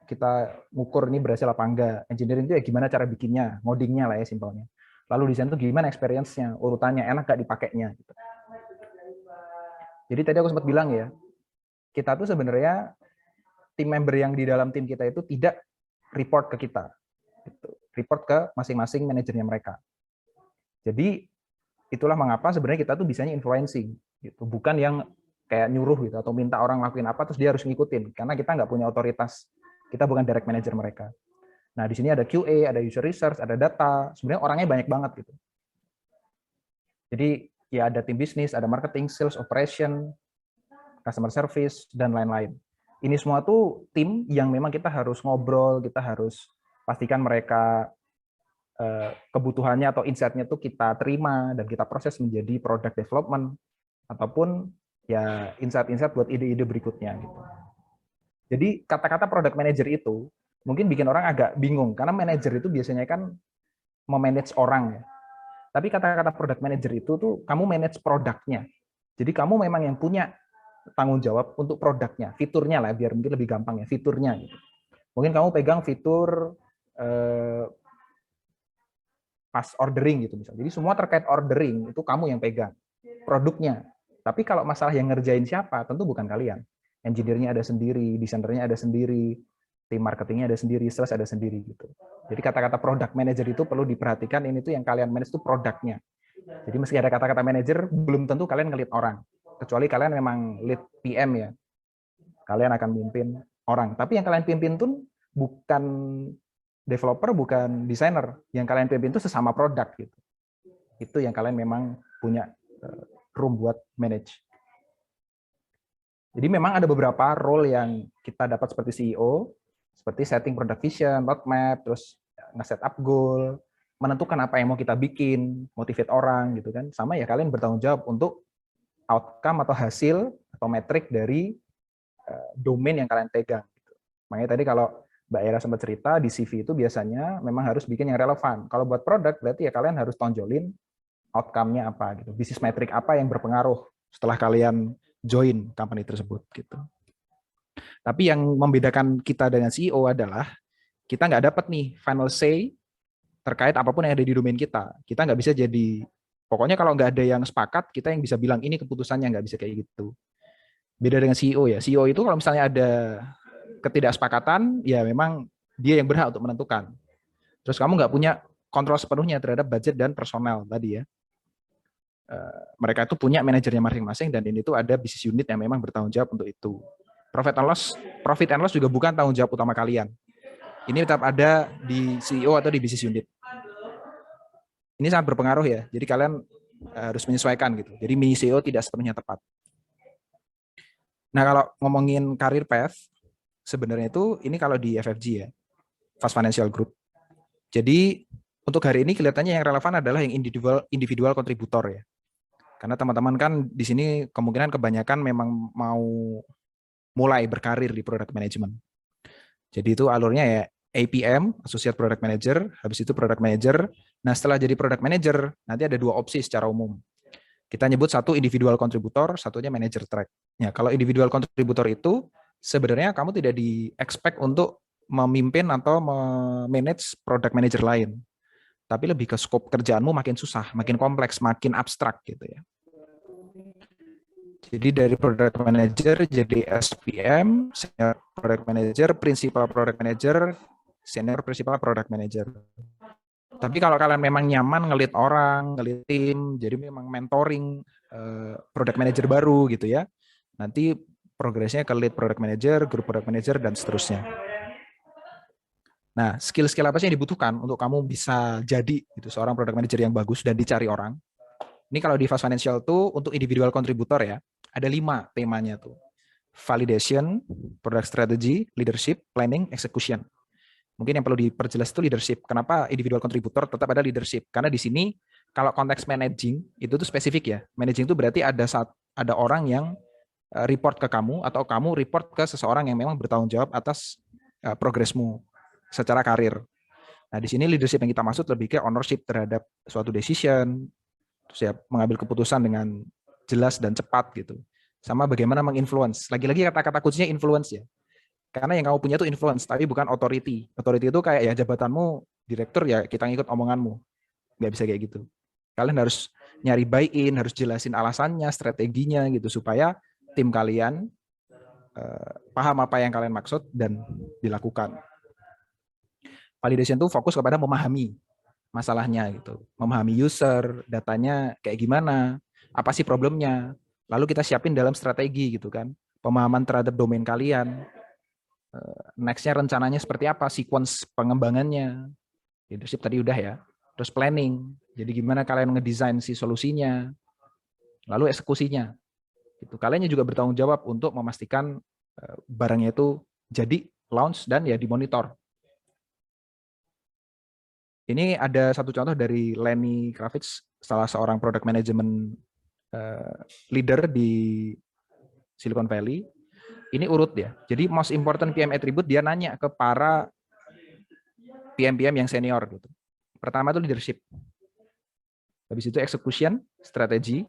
kita ngukur ini berhasil apa enggak. Engineering itu ya gimana cara bikinnya, ngodingnya lah ya simpelnya. Lalu desain itu gimana experience-nya, urutannya, enak gak dipakainya. Gitu. Jadi tadi aku sempat bilang ya, kita tuh sebenarnya tim member yang di dalam tim kita itu tidak report ke kita. Gitu. Report ke masing-masing manajernya mereka. Jadi itulah mengapa sebenarnya kita tuh bisanya influencing. Gitu. Bukan yang kayak nyuruh gitu atau minta orang lakuin apa terus dia harus ngikutin karena kita nggak punya otoritas, kita bukan direct manager mereka. Nah di sini ada QA, ada user research, ada data, sebenarnya orangnya banyak banget gitu. Jadi ya ada tim bisnis, ada marketing, sales, operation, customer service, dan lain-lain. Ini semua tuh tim yang memang kita harus ngobrol, kita harus pastikan mereka kebutuhannya atau insight-nya tuh kita terima dan kita proses menjadi product development ataupun ya insight-insight buat ide-ide berikutnya gitu. Jadi kata-kata product manager itu mungkin bikin orang agak bingung karena manager itu biasanya kan memanage orang ya. Tapi kata-kata product manager itu tuh kamu manage produknya. Jadi kamu memang yang punya tanggung jawab untuk produknya, fiturnya lah biar mungkin lebih gampang ya, fiturnya gitu. Mungkin kamu pegang fitur pas ordering gitu misalnya. Jadi semua terkait ordering itu kamu yang pegang produknya. Tapi kalau masalah yang ngerjain siapa, tentu bukan kalian. Engineer-nya ada sendiri, desainernya ada sendiri, tim marketingnya ada sendiri, sales ada sendiri gitu. Jadi kata-kata product manager itu perlu diperhatikan, ini tuh yang kalian manage itu produknya. Jadi meski ada kata-kata manager, belum tentu kalian nge-lead orang. Kecuali kalian memang lead PM ya. Kalian akan mimpin orang. Tapi yang kalian pimpin tuh bukan developer, bukan desainer. Yang kalian pimpin itu sesama produk gitu. Itu yang kalian memang punya room buat manage. Jadi memang ada beberapa role yang kita dapat seperti CEO, seperti setting product vision, roadmap, terus nge-set up goal, menentukan apa yang mau kita bikin, motivate orang gitu kan. Sama ya kalian bertanggung jawab untuk outcome atau hasil atau metrik dari domain yang kalian pegang. Gitu. Makanya tadi kalau Mbak Era sempat cerita di CV itu biasanya memang harus bikin yang relevan. Kalau buat produk berarti ya kalian harus tonjolin outcome-nya apa gitu, bisnis metrik apa yang berpengaruh setelah kalian join company tersebut gitu. Tapi yang membedakan kita dengan CEO adalah kita nggak dapat nih final say terkait apapun yang ada di domain kita. Kita nggak bisa jadi, pokoknya kalau nggak ada yang sepakat, kita yang bisa bilang ini keputusannya, nggak bisa kayak gitu. Beda dengan CEO ya. CEO itu kalau misalnya ada ketidaksepakatan, ya memang dia yang berhak untuk menentukan. Terus kamu nggak punya kontrol sepenuhnya terhadap budget dan personel tadi ya. Mereka itu punya manajernya masing-masing dan ini tuh ada business unit yang memang bertanggung jawab untuk itu. Profit and loss juga bukan tanggung jawab utama kalian. Ini tetap ada di CEO atau di business unit. Ini sangat berpengaruh ya. Jadi kalian harus menyesuaikan gitu. Jadi mini CEO tidak sepenuhnya tepat. Nah kalau ngomongin career path, sebenarnya itu ini kalau di FFG ya, Fast Financial Group. Jadi untuk hari ini kelihatannya yang relevan adalah yang individual kontributor ya. Karena teman-teman kan di sini kemungkinan kebanyakan memang mau mulai berkarir di product management. Jadi itu alurnya ya APM, Associate Product Manager, habis itu Product Manager. Nah setelah jadi Product Manager, nanti ada dua opsi secara umum. Kita nyebut satu individual contributor, satunya manager track. Ya, kalau individual contributor itu sebenarnya kamu tidak di-expect untuk memimpin atau memanage product manager lain. Tapi lebih ke scope kerjaanmu makin susah, makin kompleks, makin abstrak gitu ya. Jadi dari product manager jadi SPM, senior product manager, principal product manager, senior principal product manager. Tapi kalau kalian memang nyaman ngelit orang, ngelit tim, jadi memang mentoring product manager baru gitu ya. Nanti progresnya ke lead product manager, group product manager, dan seterusnya. Nah, skill-skill apa sih yang dibutuhkan untuk kamu bisa jadi gitu, seorang product manager yang bagus dan dicari orang? Ini kalau di Fast Financial tuh untuk individual contributor ya, ada 5 temanya tuh. Validation, product strategy, leadership, planning, execution. Mungkin yang perlu diperjelas itu leadership. Kenapa individual contributor tetap ada leadership? Karena di sini kalau konteks managing itu tuh spesifik ya. Managing itu berarti ada orang yang report ke kamu atau kamu report ke seseorang yang memang bertanggung jawab atas progresmu secara karir. Nah, di sini leadership yang kita maksud lebih ke ownership terhadap suatu decision, terus ya mengambil keputusan dengan jelas dan cepat gitu. Sama bagaimana menginfluence. Lagi-lagi kata-kata kuncinya influence ya. Karena yang kamu punya itu influence, tapi bukan authority. Authority itu kayak ya jabatanmu, direktur ya kita ngikut omonganmu. Nggak bisa kayak gitu. Kalian harus nyari buy-in, harus jelasin alasannya, strateginya gitu, supaya tim kalian paham apa yang kalian maksud dan dilakukan. Validation itu fokus kepada memahami masalahnya gitu. Memahami user, datanya kayak gimana, apa sih problemnya. Lalu kita siapin dalam strategi gitu kan, pemahaman terhadap domain kalian, next-nya rencananya seperti apa, sequence pengembangannya, leadership tadi udah ya, terus planning, jadi gimana kalian ngedesain si solusinya, lalu eksekusinya. Gitu. Kalian juga bertanggung jawab untuk memastikan barangnya itu jadi launch dan ya dimonitor. Ini ada satu contoh dari Lenny Kravitz, salah seorang product management leader di Silicon Valley. Ini urut ya. Jadi most important PM attribute dia nanya ke para PM yang senior gitu. Pertama itu leadership. Habis itu execution, strategi,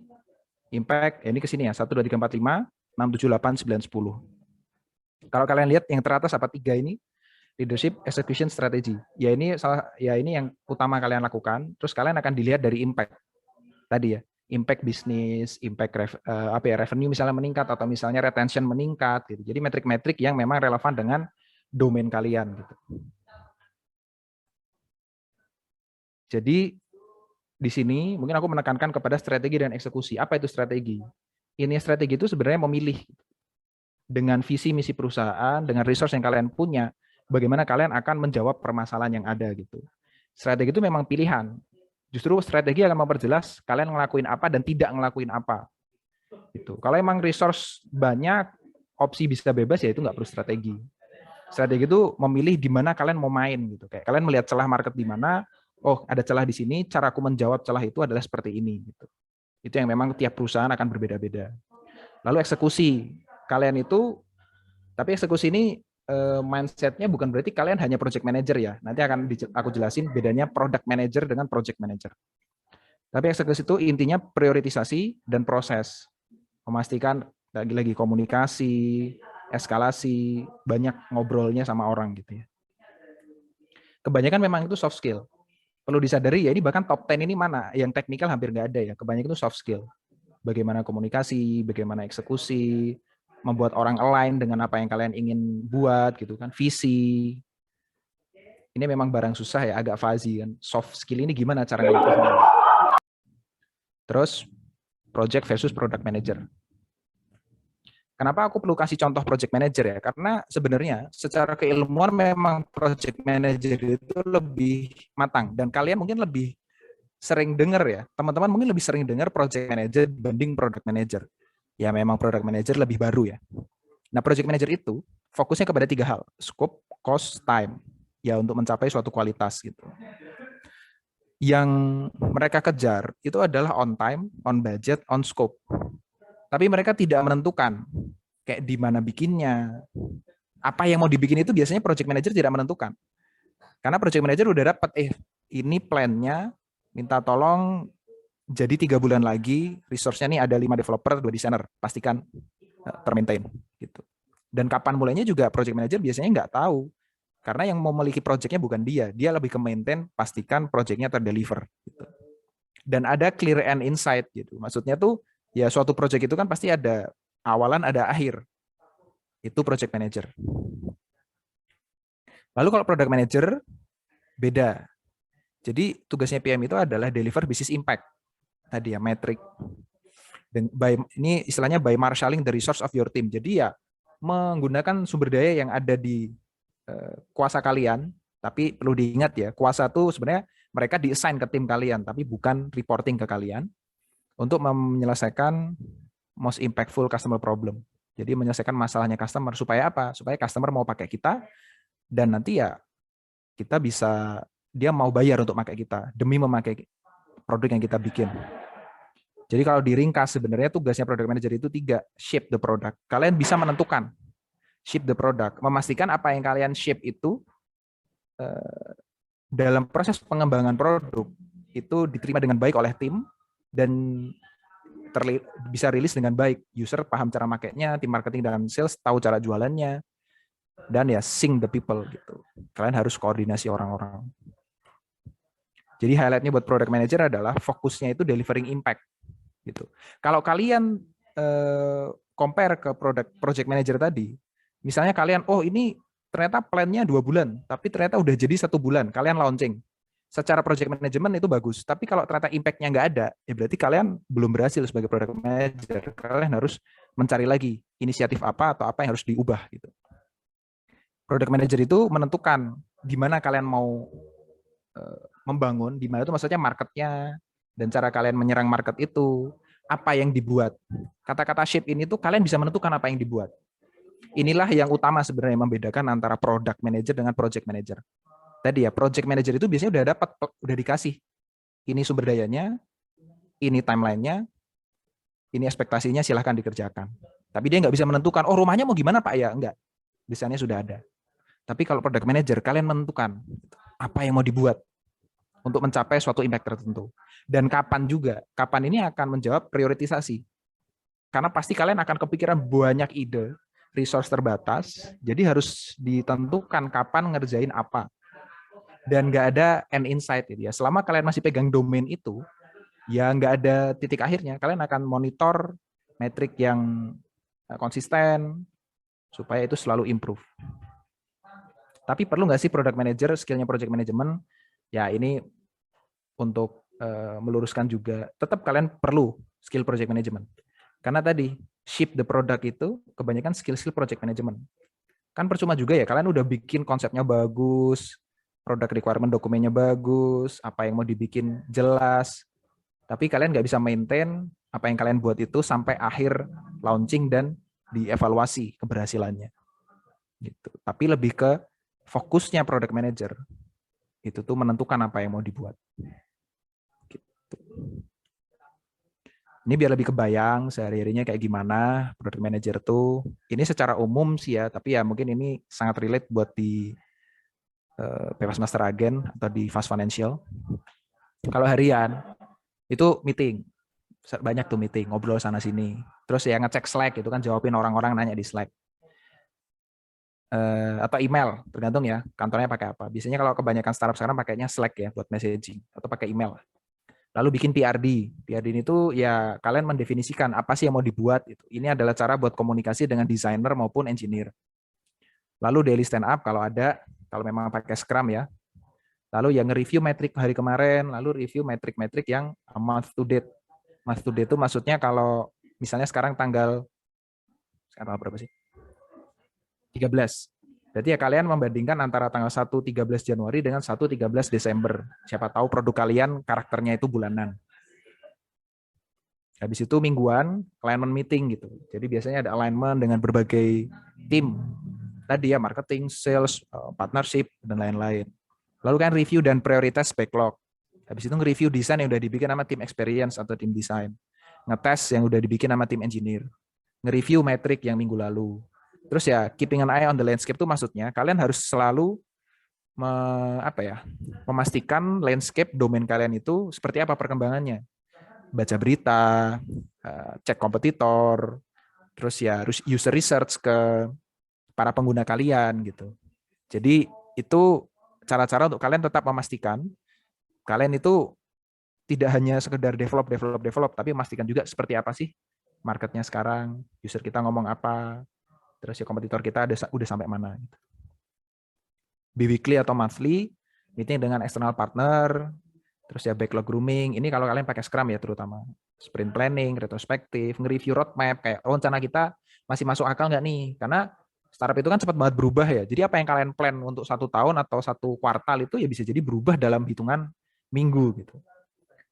impact. Ini ke sini ya. 1 2 3 4 5 6 7 8 9 10. Kalau kalian lihat yang teratas apa 3 ini? Leadership, execution, strategi. Ya ini yang utama kalian lakukan. Terus kalian akan dilihat dari impact. Tadi ya. Impact bisnis, impact revenue misalnya meningkat atau misalnya retention meningkat gitu. Jadi metrik-metrik yang memang relevan dengan domain kalian gitu. Jadi di sini mungkin aku menekankan kepada strategi dan eksekusi. Apa itu strategi? Ini strategi itu sebenarnya memilih dengan visi misi perusahaan, dengan resource yang kalian punya, bagaimana kalian akan menjawab permasalahan yang ada gitu. Strategi itu memang pilihan. Justru strategi akan memperjelas kalian ngelakuin apa dan tidak ngelakuin apa. Gitu. Kalau emang resource banyak, opsi bisa bebas ya itu nggak perlu strategi. Strategi itu memilih di mana kalian mau main gitu. Kayak kalian melihat celah market di mana, oh ada celah di sini, caraku menjawab celah itu adalah seperti ini gitu. Itu yang memang tiap perusahaan akan berbeda-beda. Lalu eksekusi. Kalian itu, tapi eksekusi ini mindset-nya bukan berarti kalian hanya project manager ya. Nanti akan aku jelasin bedanya product manager dengan project manager. Tapi eksekusi itu intinya prioritisasi dan proses. Memastikan lagi-lagi komunikasi, eskalasi, banyak ngobrolnya sama orang gitu ya. Kebanyakan memang itu soft skill. Perlu disadari ya, ini bahkan top 10 ini mana? Yang teknikal hampir nggak ada ya. Kebanyakan itu soft skill. Bagaimana komunikasi, bagaimana eksekusi, membuat orang align dengan apa yang kalian ingin buat gitu kan, visi. Ini memang barang susah ya, agak fuzzy kan. Soft skill ini gimana cara ngelakuinnya? Terus project versus product manager. Kenapa aku perlu kasih contoh project manager ya? Karena sebenarnya secara keilmuan memang project manager itu lebih matang dan kalian mungkin lebih sering dengar ya. Teman-teman mungkin lebih sering dengar project manager dibanding product manager. Ya memang product manager lebih baru ya. Nah project manager itu fokusnya kepada 3 hal, scope, cost, time. Ya untuk mencapai suatu kualitas gitu. Yang mereka kejar itu adalah on time, on budget, on scope. Tapi mereka tidak menentukan kayak di mana bikinnya. Apa yang mau dibikin itu biasanya project manager tidak menentukan. Karena project manager udah dapat ini plan-nya, minta tolong jadi 3 bulan lagi, resource-nya nih ada 5 developer, 2 designer, pastikan termaintain gitu. Dan kapan mulainya juga project manager biasanya nggak tahu. Karena yang memiliki project-nya bukan dia lebih ke maintain, pastikan project-nya terdeliver gitu. Dan ada clear end insight gitu. Maksudnya tuh ya suatu project itu kan pasti ada awalan, ada akhir. Itu project manager. Lalu kalau product manager beda. Jadi tugasnya PM itu adalah deliver business impact. Tadi ya metrik. Dan ini istilahnya by marshalling the resource of your team. Jadi ya menggunakan sumber daya yang ada di kuasa kalian, tapi perlu diingat ya, kuasa itu sebenarnya mereka di-assign ke tim kalian, tapi bukan reporting ke kalian untuk menyelesaikan most impactful customer problem. Jadi menyelesaikan masalahnya customer supaya apa? Supaya customer mau pakai kita dan nanti ya kita bisa dia mau bayar untuk pakai kita demi memakai produk yang kita bikin. Jadi kalau diringkas sebenarnya tugasnya product manager itu 3, shape the product. Kalian bisa menentukan shape the product, memastikan apa yang kalian shape itu dalam proses pengembangan produk itu diterima dengan baik oleh tim dan bisa rilis dengan baik. User paham cara makainya, tim marketing dan sales tahu cara jualannya, dan ya sync the people gitu. Kalian harus koordinasi orang-orang. Jadi highlightnya buat product manager adalah fokusnya itu delivering impact. Gitu. Kalau kalian compare ke project manager tadi, misalnya kalian, oh ini ternyata plan-nya 2 bulan, tapi ternyata udah jadi 1 bulan, kalian launching. secara project management itu bagus, tapi kalau ternyata impact-nya nggak ada, ya berarti kalian belum berhasil sebagai product manager. Kalian harus mencari lagi inisiatif apa atau apa yang harus diubah gitu. Product manager itu menentukan di mana kalian mau membangun, di mana itu maksudnya marketnya, dan cara kalian menyerang market itu, apa yang dibuat. Kata-kata shape ini tuh kalian bisa menentukan apa yang dibuat. Inilah yang utama sebenarnya membedakan antara product manager dengan project manager. Tadi ya, project manager itu biasanya udah dikasih. Ini sumber dayanya, ini timelinenya, ini ekspektasinya, silahkan dikerjakan. Tapi dia nggak bisa menentukan, oh rumahnya mau gimana Pak ya? Enggak, desainnya sudah ada. Tapi kalau product manager, kalian menentukan apa yang mau dibuat untuk mencapai suatu impact tertentu. Dan kapan juga, kapan ini akan menjawab prioritisasi. Karena pasti kalian akan kepikiran banyak ide, resource terbatas, jadi harus ditentukan kapan ngerjain apa. Dan nggak ada end insight gitu ya. Selama kalian masih pegang domain itu, ya nggak ada titik akhirnya. Kalian akan monitor metrik yang konsisten supaya itu selalu improve. Tapi perlu nggak sih product manager skillnya project management? Ya ini untuk meluruskan juga. Tetap kalian perlu skill project management. Karena tadi ship the product itu kebanyakan skill project management. Kan percuma juga ya, kalian udah bikin konsepnya bagus, product requirement dokumennya bagus, apa yang mau dibikin jelas, tapi kalian nggak bisa maintain apa yang kalian buat itu sampai akhir launching dan dievaluasi keberhasilannya. Gitu. Tapi lebih ke fokusnya product manager, itu tuh menentukan apa yang mau dibuat. Gitu. Ini biar lebih kebayang sehari-harinya kayak gimana product manager tuh. Ini secara umum sih ya, tapi ya mungkin ini sangat relate buat di Bebas Master Agen atau di Fast Financial. Kalau harian itu meeting, banyak tuh meeting, ngobrol sana sini. Terus ya ngecek Slack itu kan, jawabin orang-orang nanya di Slack. Atau email, tergantung ya kantornya pakai apa. Biasanya kalau kebanyakan startup sekarang pakainya Slack ya buat messaging atau pakai email. Lalu bikin PRD. PRD itu ya kalian mendefinisikan apa sih yang mau dibuat. Ini adalah cara buat komunikasi dengan desainer maupun engineer. Lalu daily stand up kalau ada, kalau memang pakai Scrum ya. Lalu yang nge-review metrik hari kemarin, lalu review metrik-metrik yang month to date. Month to date itu maksudnya kalau misalnya sekarang tanggal berapa sih? 13. Berarti ya kalian membandingkan antara tanggal 1 13 Januari dengan 1 13 Desember. Siapa tahu produk kalian karakternya itu bulanan. Habis itu mingguan alignment meeting gitu. Jadi biasanya ada alignment dengan berbagai tim. Tadi ya marketing, sales, partnership, dan lain-lain. Lalu kan review dan prioritas backlog. Habis itu nge-review desain yang udah dibikin sama tim experience atau tim desain. Ngetes yang udah dibikin sama tim engineer. Nge-review metrik yang minggu lalu. Terus ya keeping an eye on the landscape itu maksudnya kalian harus selalu memastikan landscape domain kalian itu seperti apa perkembangannya. Baca berita, cek kompetitor, terus ya user research ke para pengguna kalian gitu. Jadi itu cara-cara untuk kalian tetap memastikan kalian itu tidak hanya sekedar develop, tapi memastikan juga seperti apa sih marketnya sekarang, user kita ngomong apa, terus ya kompetitor kita udah sampai mana. Gitu. Bi-weekly atau monthly, meeting dengan external partner, terus ya backlog grooming. Ini kalau kalian pakai Scrum ya terutama. Sprint planning, retrospektif, nge-review roadmap, kayak rencana kita masih masuk akal nggak nih? Karena startup itu kan cepat banget berubah ya. Jadi apa yang kalian plan untuk 1 tahun atau 1 kuartal itu ya bisa jadi berubah dalam hitungan minggu gitu.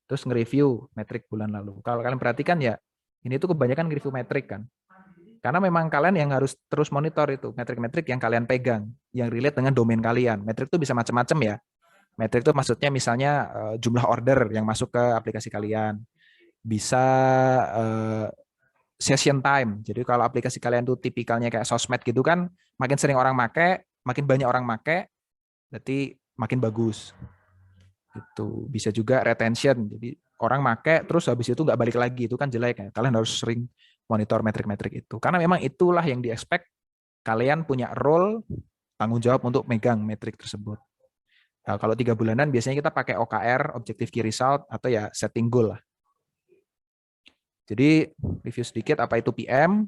Terus nge-review metrik bulan lalu. Kalau kalian perhatikan ya, ini tuh kebanyakan nge-review metrik kan. Karena memang kalian yang harus terus monitor itu metrik-metrik yang kalian pegang, yang relate dengan domain kalian. Metrik itu bisa macam-macam ya. Metrik itu maksudnya misalnya jumlah order yang masuk ke aplikasi kalian. Bisa session time. Jadi kalau aplikasi kalian tuh tipikalnya kayak sosmed gitu kan, makin sering orang make, makin banyak orang make, berarti makin bagus. Itu bisa juga retention. Jadi orang make terus habis itu nggak balik lagi, itu kan jelek ya. Kalian harus sering monitor metrik-metrik itu. Karena memang itulah yang di-expect kalian punya role tanggung jawab untuk megang metrik tersebut. Nah, kalau 3 bulanan biasanya kita pakai OKR, Objective Key Result, atau ya setting goal lah. Jadi review sedikit apa itu PM.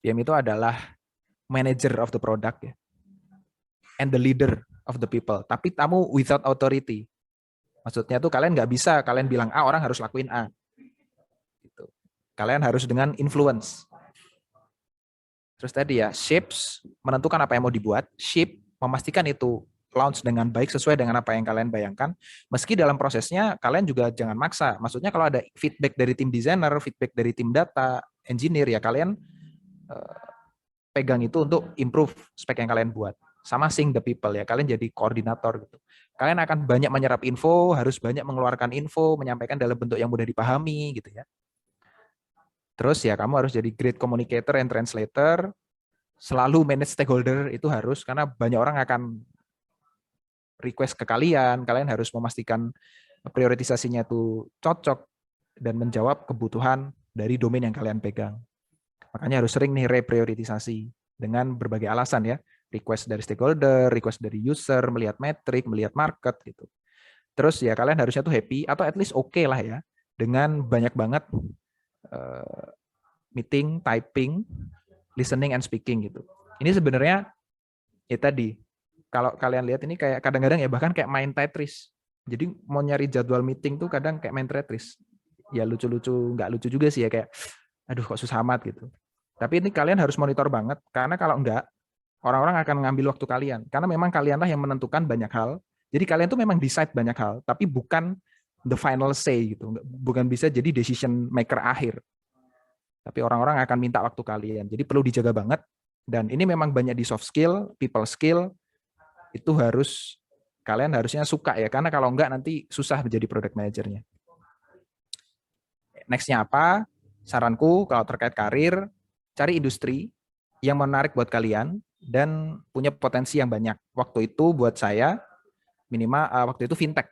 PM itu adalah manager of the product ya. And the leader of the people, tapi kamu without authority. Maksudnya tuh kalian nggak bisa kalian bilang A, orang harus lakuin A. Gitu. Kalian harus dengan influence. Terus tadi ya, shapes menentukan apa yang mau dibuat, shape memastikan itu launch dengan baik sesuai dengan apa yang kalian bayangkan. Meski dalam prosesnya kalian juga jangan maksa. Maksudnya kalau ada feedback dari tim designer, feedback dari tim data, engineer, ya kalian pegang itu untuk improve spek yang kalian buat. Sama sing the people ya, kalian jadi koordinator gitu. Kalian akan banyak menyerap info, harus banyak mengeluarkan info, menyampaikan dalam bentuk yang mudah dipahami gitu ya. Terus ya kamu harus jadi great communicator and translator, selalu manage stakeholder itu harus, karena banyak orang akan request ke kalian harus memastikan prioritisasinya itu cocok dan menjawab kebutuhan dari domain yang kalian pegang. Makanya harus sering nih reprioritisasi dengan berbagai alasan ya. Request dari stakeholder, request dari user, melihat metrik, melihat market gitu. Terus ya kalian harusnya tuh happy atau at least oke lah ya dengan banyak banget meeting, typing, listening and speaking gitu. Ini sebenarnya ya tadi kalau kalian lihat ini kayak kadang-kadang ya bahkan kayak main Tetris. Jadi mau nyari jadwal meeting tuh kadang kayak main Tetris. Ya lucu-lucu, nggak lucu juga sih ya kayak aduh kok susah amat gitu. Tapi ini kalian harus monitor banget, karena kalau enggak, orang-orang akan ngambil waktu kalian. Karena memang kalianlah yang menentukan banyak hal. Jadi kalian tuh memang decide banyak hal, tapi bukan the final say gitu. Bukan bisa jadi decision maker akhir. Tapi orang-orang akan minta waktu kalian. Jadi perlu dijaga banget. Dan ini memang banyak di soft skill, people skill, itu harus, kalian harusnya suka ya. Karena kalau enggak nanti susah menjadi product manager-nya. Next-nya apa? Saranku kalau terkait karir, cari industri yang menarik buat kalian dan punya potensi yang banyak. Waktu itu buat saya minimal waktu itu fintech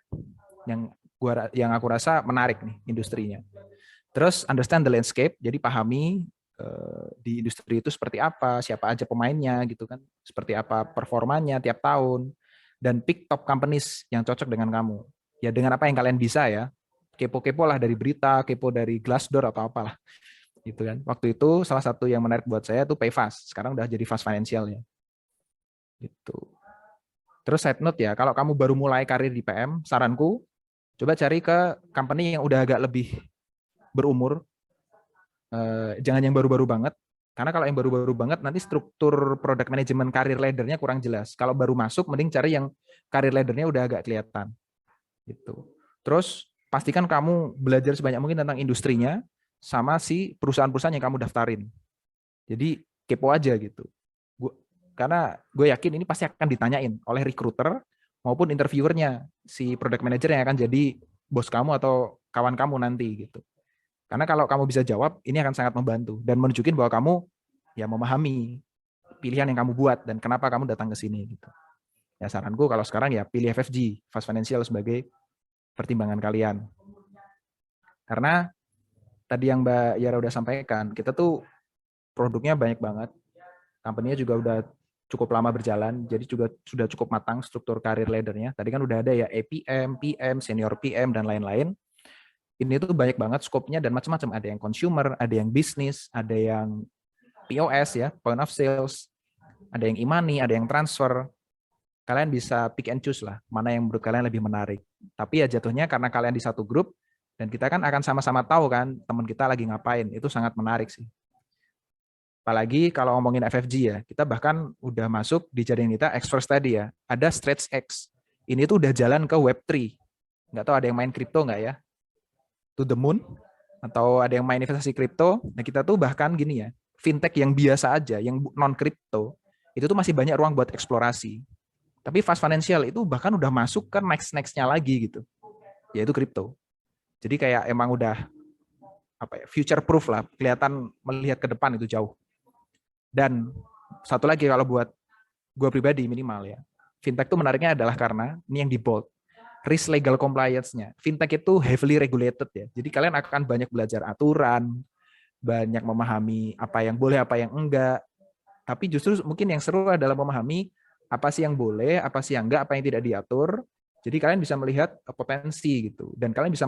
yang aku rasa menarik nih industrinya. Terus understand the landscape, jadi pahami di industri itu seperti apa, siapa aja pemainnya gitu kan, seperti apa performanya tiap tahun, dan pick top companies yang cocok dengan kamu. Ya dengan apa yang kalian bisa ya. Kepo-kepo lah dari berita, kepo dari Glassdoor atau apalah. Gitu kan. Waktu itu salah satu yang menarik buat saya tuh Payfast. Sekarang udah jadi Fast Financial ya. Gitu. Terus side note ya, kalau kamu baru mulai karir di PM, saranku coba cari ke company yang udah agak lebih berumur. Jangan yang baru-baru banget. Karena kalau yang baru-baru banget nanti struktur product management karir ladder-nya kurang jelas. Kalau baru masuk mending cari yang karir ladder-nya udah agak kelihatan. Gitu. Terus pastikan kamu belajar sebanyak mungkin tentang industrinya, sama si perusahaan-perusahaan yang kamu daftarin. Jadi kepo aja gitu. Karena gue yakin ini pasti akan ditanyain oleh recruiter maupun interviewernya, si product manager yang akan jadi bos kamu atau kawan kamu nanti gitu. Karena kalau kamu bisa jawab, ini akan sangat membantu dan menunjukin bahwa kamu ya memahami pilihan yang kamu buat dan kenapa kamu datang ke sini gitu. Ya saranku kalau sekarang ya pilih FFG, Fast Financial sebagai pertimbangan kalian. Karena tadi yang Mbak Yara udah sampaikan, kita tuh produknya banyak banget. Company-nya juga udah cukup lama berjalan, jadi juga sudah cukup matang struktur karir ladder-nya. Tadi kan udah ada ya APM, PM, senior PM, dan lain-lain. Ini tuh banyak banget scope-nya dan macam-macam. Ada yang consumer, ada yang bisnis, ada yang POS ya, point of sales, ada yang e-money, ada yang transfer. Kalian bisa pick and choose lah, mana yang menurut kalian lebih menarik. Tapi ya jatuhnya karena kalian di satu grup, dan kita kan akan sama-sama tahu kan teman kita lagi ngapain. Itu sangat menarik sih. Apalagi kalau ngomongin FFG ya, kita bahkan udah masuk di jaringan kita X-First tadi ya. Ada StretchX. Ini tuh udah jalan ke Web3. Nggak tahu ada yang main kripto nggak ya? To the moon? Atau ada yang main investasi kripto? Nah kita tuh bahkan gini ya, fintech yang biasa aja, yang non-kripto, itu tuh masih banyak ruang buat eksplorasi. Tapi Fast Financial itu bahkan udah masuk ke next-nya lagi gitu. Yaitu kripto. Jadi kayak emang udah apa ya, future proof lah, kelihatan melihat ke depan itu jauh. Dan satu lagi kalau buat gue pribadi minimal ya, fintech itu menariknya adalah karena ini yang di bold, risk legal compliance-nya. Fintech itu heavily regulated ya. Jadi kalian akan banyak belajar aturan, banyak memahami apa yang boleh, apa yang enggak. Tapi justru mungkin yang seru adalah memahami apa sih yang boleh, apa sih yang enggak, apa yang tidak diatur. Jadi kalian bisa melihat potensi gitu. Dan kalian bisa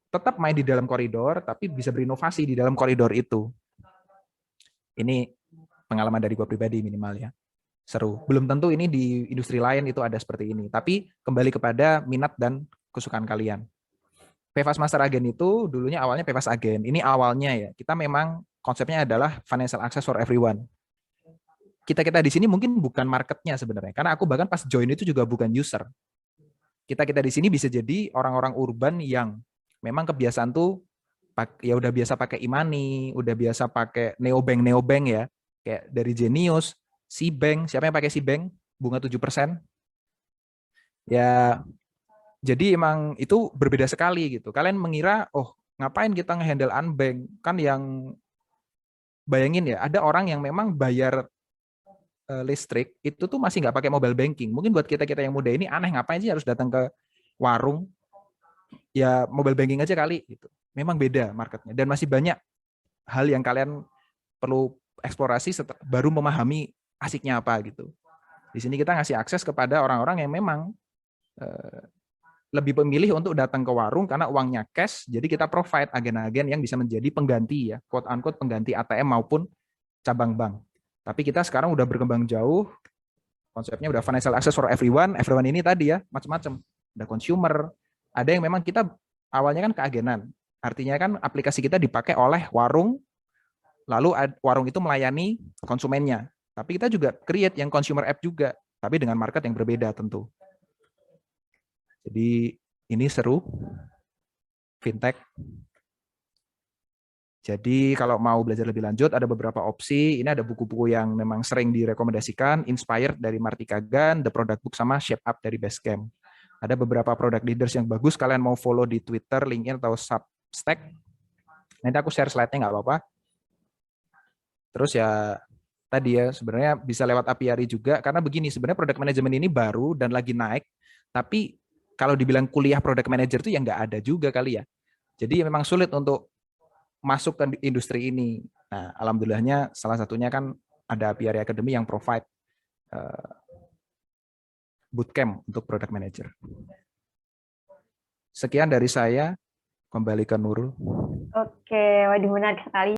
tetap main di dalam koridor, tapi bisa berinovasi di dalam koridor itu. Ini pengalaman dari gue pribadi minimal ya. seru. Belum tentu ini di industri lain itu ada seperti ini. Tapi kembali kepada minat dan kesukaan kalian. PFAS Master Agent itu dulunya awalnya PFAS Agent. Ini awalnya ya. Kita memang konsepnya adalah financial access for everyone. Kita di sini mungkin bukan marketnya sebenarnya. Karena aku bahkan pas join itu juga bukan user. Kita di sini bisa jadi orang-orang urban yang memang kebiasaan tuh ya udah biasa pakai e-money, udah biasa pakai neobank ya. Kayak dari Genius, Cbank, siapa yang pakai Cbank? Bunga 7%. Ya, jadi emang itu berbeda sekali gitu. Kalian mengira, oh ngapain kita ngehandle unbank? Kan yang, bayangin ya, ada orang yang memang bayar listrik, itu tuh masih nggak pakai mobile banking. Mungkin buat kita-kita yang muda ini aneh, ngapain sih harus datang ke warung? Ya mobile banking aja kali. Gitu. Memang beda marketnya. Dan masih banyak hal yang kalian perlu eksplorasi baru memahami asiknya apa gitu. Di sini kita ngasih akses kepada orang-orang yang memang lebih pemilih untuk datang ke warung karena uangnya cash, jadi kita provide agen-agen yang bisa menjadi pengganti ya, quote unquote pengganti ATM maupun cabang bank. Tapi kita sekarang udah berkembang jauh, konsepnya udah financial access for everyone. Everyone ini tadi ya macam-macam. Ada consumer, ada yang memang kita awalnya kan keagenan. Artinya kan aplikasi kita dipakai oleh warung, lalu warung itu melayani konsumennya. Tapi kita juga create yang consumer app juga, tapi dengan market yang berbeda tentu. Jadi ini seru, fintech. Jadi kalau mau belajar lebih lanjut, ada beberapa opsi. Ini ada buku-buku yang memang sering direkomendasikan, Inspired dari Martika Gan, The Product Book, sama Shape Up dari Basecamp. Ada beberapa product leaders yang bagus, kalian mau follow di Twitter, LinkedIn, atau Substack. Nanti aku share slide-nya nggak apa-apa. Terus ya, tadi ya, sebenarnya bisa lewat apiary juga, karena begini, sebenarnya product management ini baru dan lagi naik, tapi kalau dibilang kuliah product manager itu ya nggak ada juga kali ya. Jadi memang sulit untuk masuk ke industri ini. Nah, alhamdulillahnya salah satunya kan ada Apiary Academy yang provide bootcamp untuk product manager. Sekian dari saya, kembali ke Nurul. Oke, waduh menarik sekali